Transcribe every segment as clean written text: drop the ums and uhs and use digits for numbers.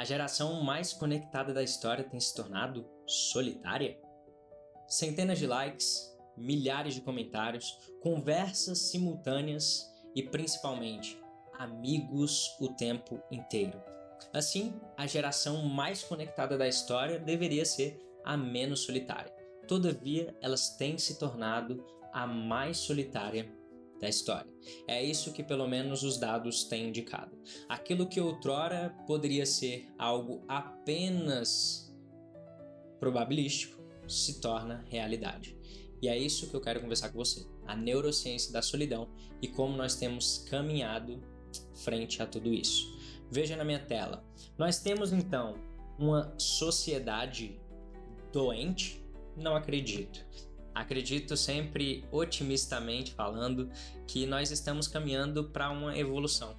A geração mais conectada da história tem se tornado solitária? Centenas de likes, milhares de comentários, conversas simultâneas e, principalmente, amigos o tempo inteiro. Assim, a geração mais conectada da história deveria ser a menos solitária. Todavia, elas têm se tornado a mais solitária da história. É isso que pelo menos os dados têm indicado. Aquilo que outrora poderia ser algo apenas probabilístico se torna realidade. E é isso que eu quero conversar com você. A neurociência da solidão e como nós temos caminhado frente a tudo isso. Veja na minha tela. Nós temos então uma sociedade doente? Não acredito. Acredito sempre otimistamente falando que nós estamos caminhando para uma evolução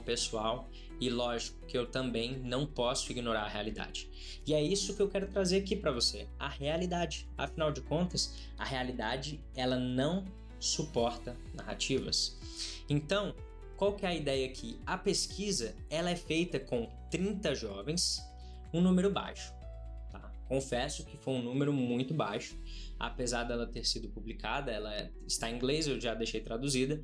pessoal e lógico que eu também não posso ignorar a realidade. E é isso que eu quero trazer aqui para você, a realidade. Afinal de contas, a realidade ela não suporta narrativas. Então, qual que é a ideia aqui? A pesquisa ela é feita com 30 jovens, um número baixo. Confesso que foi um número muito baixo, apesar dela ter sido publicada, ela está em inglês, eu já deixei traduzida,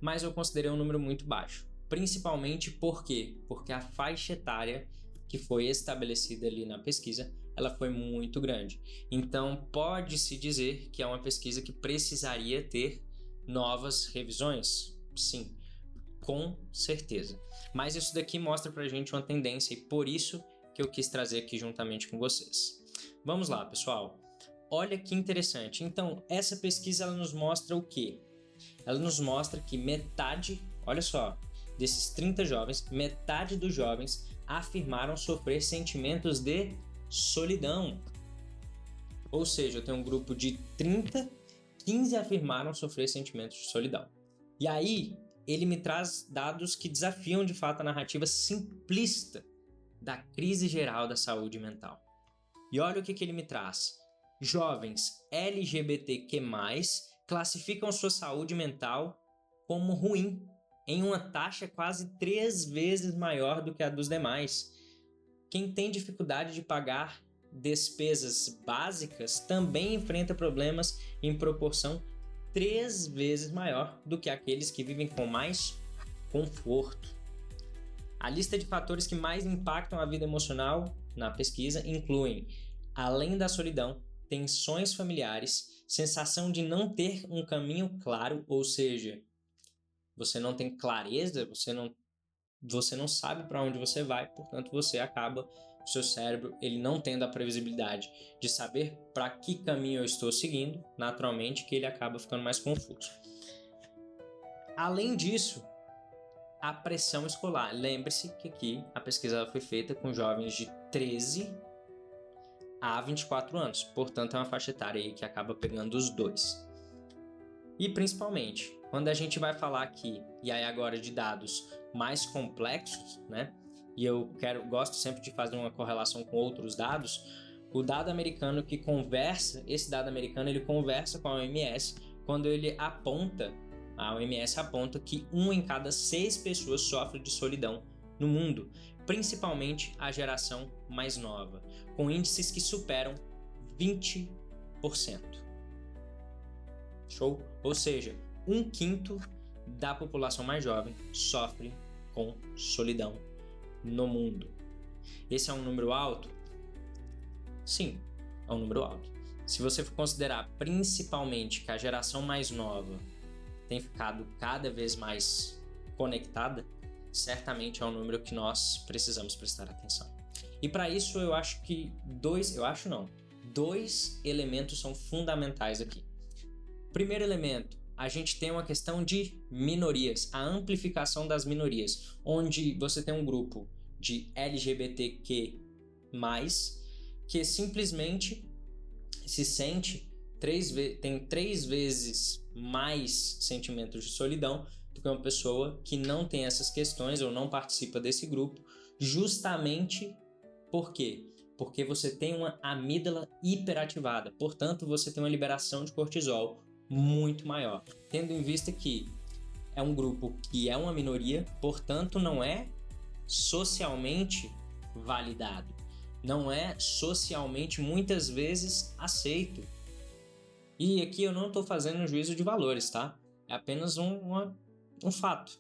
mas eu considerei um número muito baixo. Principalmente por quê? Porque a faixa etária que foi estabelecida ali na pesquisa, ela foi muito grande. Então, pode-se dizer que é uma pesquisa que precisaria ter novas revisões? Sim, com certeza. Mas isso daqui mostra pra gente uma tendência e por isso que eu quis trazer aqui juntamente com vocês. Vamos lá, pessoal. Olha que interessante. Então, essa pesquisa ela nos mostra o quê? Ela nos mostra que metade, olha só, desses 30 jovens, metade dos jovens afirmaram sofrer sentimentos de solidão. Ou seja, eu tenho um grupo de 30, 15 afirmaram sofrer sentimentos de solidão. E aí, ele me traz dados que desafiam de fato a narrativa simplista da crise geral da saúde mental. E olha o que ele me traz. Jovens LGBTQ+, classificam sua saúde mental como ruim, em uma taxa quase 3 vezes maior do que a dos demais. Quem tem dificuldade de pagar despesas básicas também enfrenta problemas em proporção 3 vezes maior do que aqueles que vivem com mais conforto. A lista de fatores que mais impactam a vida emocional na pesquisa incluem, além da solidão, tensões familiares, sensação de não ter um caminho claro, ou seja, você não tem clareza, você não sabe para onde você vai, portanto você acaba, o seu cérebro, ele não tendo a previsibilidade de saber para que caminho eu estou seguindo, naturalmente que ele acaba ficando mais confuso. Além disso, a pressão escolar. Lembre-se que aqui a pesquisa foi feita com jovens de 13 a 24 anos, portanto é uma faixa etária aí que acaba pegando os dois. E principalmente, quando a gente vai falar aqui, e aí agora de dados mais complexos, né? E eu gosto sempre de fazer uma correlação com outros dados, o dado americano que conversa, esse dado americano ele conversa com a OMS quando a OMS aponta que 1 em cada 6 pessoas sofre de solidão no mundo, principalmente a geração mais nova, com índices que superam 20%. Show? Ou seja, 1/5 da população mais jovem sofre com solidão no mundo. Esse é um número alto? Sim, é um número alto. Se você for considerar principalmente que a geração mais nova tem ficado cada vez mais conectada, certamente é um número que nós precisamos prestar atenção. E para isso eu acho que dois elementos são fundamentais aqui. Primeiro elemento, a gente tem uma questão de minorias, a amplificação das minorias, onde você tem um grupo de LGBTQ+, que simplesmente se sente tem 3 vezes mais sentimentos de solidão do que uma pessoa que não tem essas questões ou não participa desse grupo, justamente por quê? Porque você tem uma amígdala hiperativada, portanto você tem uma liberação de cortisol muito maior, tendo em vista que é um grupo que é uma minoria, portanto não é socialmente validado, não é socialmente muitas vezes aceito. E aqui eu não estou fazendo um juízo de valores, tá? É apenas um fato.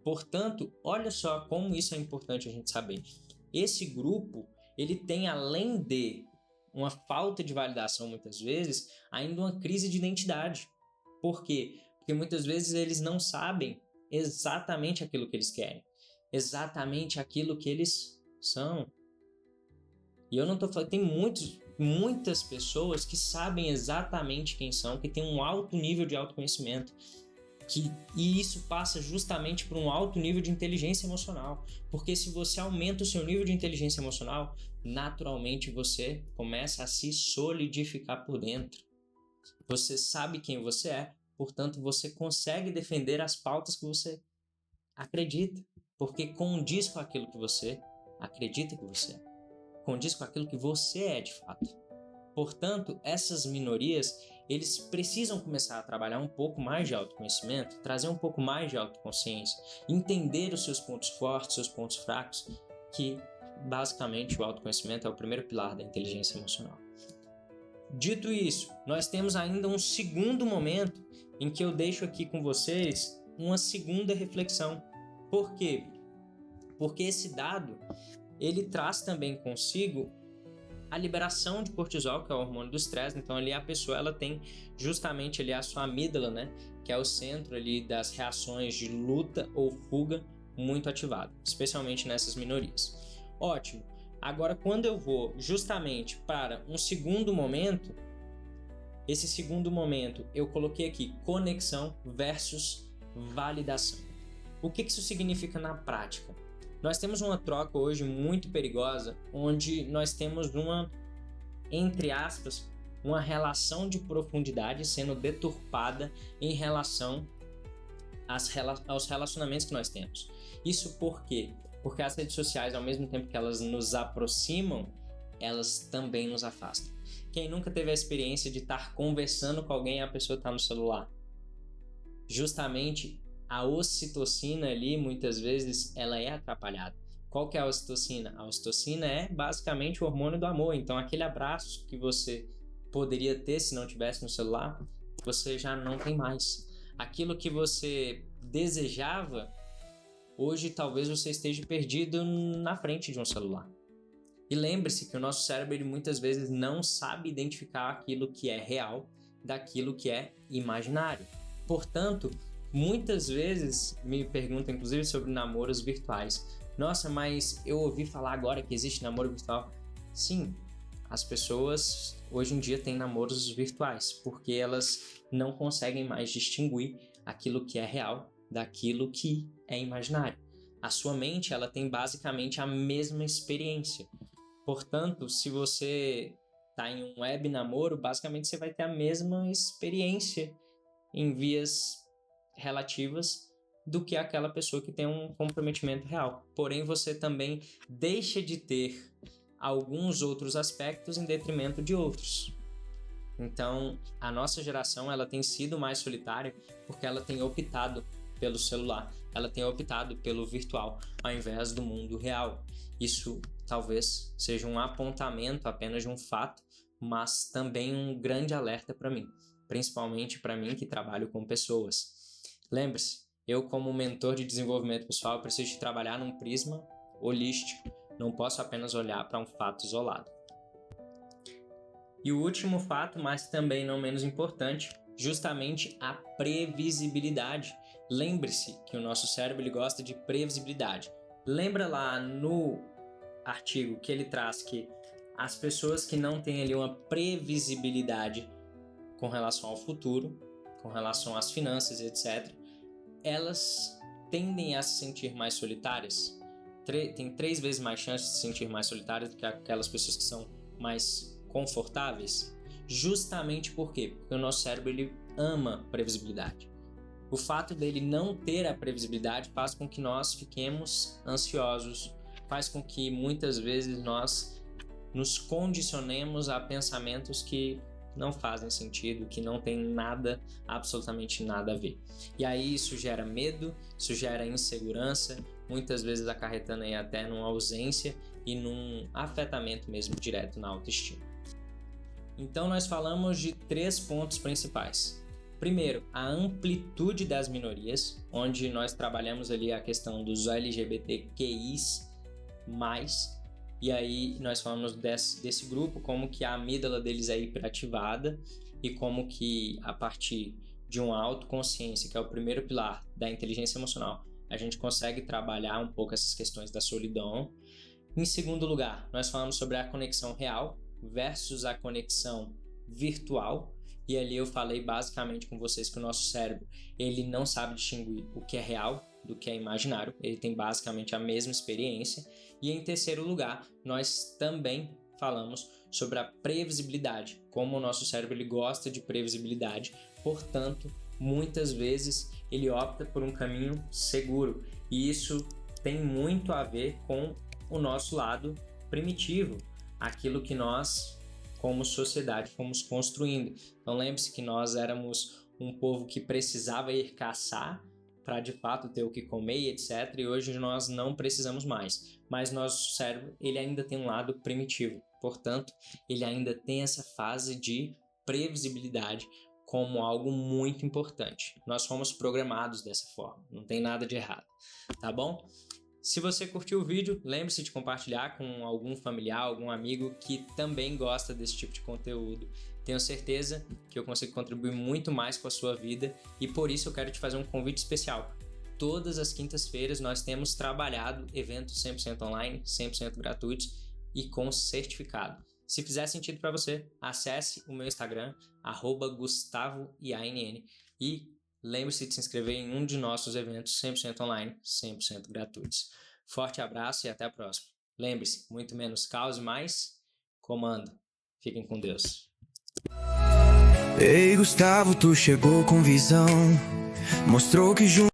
Portanto, olha só como isso é importante a gente saber. Esse grupo, ele tem, além de uma falta de validação muitas vezes, ainda uma crise de identidade. Por quê? Porque muitas vezes eles não sabem exatamente aquilo que eles querem, exatamente aquilo que eles são. E eu não estou falando, tem muitas pessoas que sabem exatamente quem são, que têm um alto nível de autoconhecimento, e isso passa justamente por um alto nível de inteligência emocional, porque se você aumenta o seu nível de inteligência emocional, naturalmente você começa a se solidificar por dentro. Você sabe quem você é, portanto você consegue defender as pautas que você acredita, porque condiz com aquilo que você acredita que você é, condiz com aquilo que você é de fato. Portanto, essas minorias, eles precisam começar a trabalhar um pouco mais de autoconhecimento, trazer um pouco mais de autoconsciência, entender os seus pontos fortes, seus pontos fracos, que basicamente o autoconhecimento é o primeiro pilar da inteligência emocional. Dito isso, nós temos ainda um segundo momento em que eu deixo aqui com vocês uma segunda reflexão. Por quê? Porque esse dado, ele traz também consigo a liberação de cortisol, que é o hormônio do estresse. Então ali a pessoa ela tem justamente ali a sua amígdala, né, que é o centro ali das reações de luta ou fuga muito ativado, especialmente nessas minorias. Ótimo. Agora quando eu vou justamente para um segundo momento, esse segundo momento eu coloquei aqui conexão versus validação. O que isso significa na prática? Nós temos uma troca hoje muito perigosa, onde nós temos uma, entre aspas, uma relação de profundidade sendo deturpada em relação aos relacionamentos que nós temos. Isso por quê? Porque as redes sociais, ao mesmo tempo que elas nos aproximam, elas também nos afastam. Quem nunca teve a experiência de estar conversando com alguém e a pessoa está no celular? Justamente a ocitocina ali, muitas vezes, ela é atrapalhada. Qual que é a ocitocina? A ocitocina é basicamente o hormônio do amor. Então, aquele abraço que você poderia ter se não tivesse no celular, você já não tem mais. Aquilo que você desejava, hoje talvez você esteja perdido na frente de um celular. E lembre-se que o nosso cérebro, ele muitas vezes não sabe identificar aquilo que é real daquilo que é imaginário. Portanto, muitas vezes me perguntam, inclusive, sobre namoros virtuais. Nossa, mas eu ouvi falar agora que existe namoro virtual. Sim, as pessoas hoje em dia têm namoros virtuais, porque elas não conseguem mais distinguir aquilo que é real daquilo que é imaginário. A sua mente, ela tem basicamente a mesma experiência. Portanto, se você está em um web namoro, basicamente você vai ter a mesma experiência em vias relativas do que aquela pessoa que tem um comprometimento real. Porém, você também deixa de ter alguns outros aspectos em detrimento de outros. Então, a nossa geração, ela tem sido mais solitária porque ela tem optado pelo celular, ela tem optado pelo virtual ao invés do mundo real. Isso talvez seja um apontamento apenas de um fato, mas também um grande alerta para mim, principalmente para mim que trabalho com pessoas. Lembre-se, eu como mentor de desenvolvimento pessoal preciso de trabalhar num prisma holístico, não posso apenas olhar para um fato isolado. E o último fato, mas também não menos importante, justamente a previsibilidade. Lembre-se que o nosso cérebro ele gosta de previsibilidade. Lembra lá no artigo que ele traz que as pessoas que não têm ali uma previsibilidade com relação ao futuro, com relação às finanças, etc., elas tendem a se sentir mais solitárias. Tem 3 vezes mais chance de se sentir mais solitárias do que aquelas pessoas que são mais confortáveis. Justamente por quê? Porque o nosso cérebro ele ama previsibilidade. O fato dele não ter a previsibilidade faz com que nós fiquemos ansiosos, faz com que muitas vezes nós nos condicionemos a pensamentos que não fazem sentido, que não tem nada, absolutamente nada a ver. E aí isso gera medo, isso gera insegurança, muitas vezes acarretando aí até numa ausência e num afetamento mesmo direto na autoestima. Então nós falamos de 3 pontos principais. Primeiro, a amplitude das minorias, onde nós trabalhamos ali a questão dos LGBTQIs+, e aí nós falamos desse grupo, como que a amígdala deles é hiperativada e como que a partir de uma autoconsciência, que é o primeiro pilar da inteligência emocional, a gente consegue trabalhar um pouco essas questões da solidão. Em segundo lugar, nós falamos sobre a conexão real versus a conexão virtual, e ali eu falei basicamente com vocês que o nosso cérebro, ele não sabe distinguir o que é real do que é imaginário, ele tem basicamente a mesma experiência. E em terceiro lugar, nós também falamos sobre a previsibilidade, como o nosso cérebro ele gosta de previsibilidade, portanto, muitas vezes ele opta por um caminho seguro, e isso tem muito a ver com o nosso lado primitivo, aquilo que nós, como sociedade, fomos construindo. Então lembre-se que nós éramos um povo que precisava ir caçar para de fato ter o que comer e etc. E hoje nós não precisamos mais. Mas nosso cérebro ele ainda tem um lado primitivo. Portanto, ele ainda tem essa fase de previsibilidade como algo muito importante. Nós fomos programados dessa forma. Não tem nada de errado. Tá bom? Se você curtiu o vídeo, lembre-se de compartilhar com algum familiar, algum amigo que também gosta desse tipo de conteúdo. Tenho certeza que eu consigo contribuir muito mais com a sua vida e por isso eu quero te fazer um convite especial. Todas as quintas-feiras nós temos trabalhado eventos 100% online, 100% gratuitos e com certificado. Se fizer sentido para você, acesse o meu Instagram, @GustavoIANN, e lembre-se de se inscrever em um de nossos eventos 100% online, 100% gratuitos. Forte abraço e até a próxima. Lembre-se, muito menos caos e mais comando. Fiquem com Deus. Ei, Gustavo, tu chegou com visão, mostrou que junto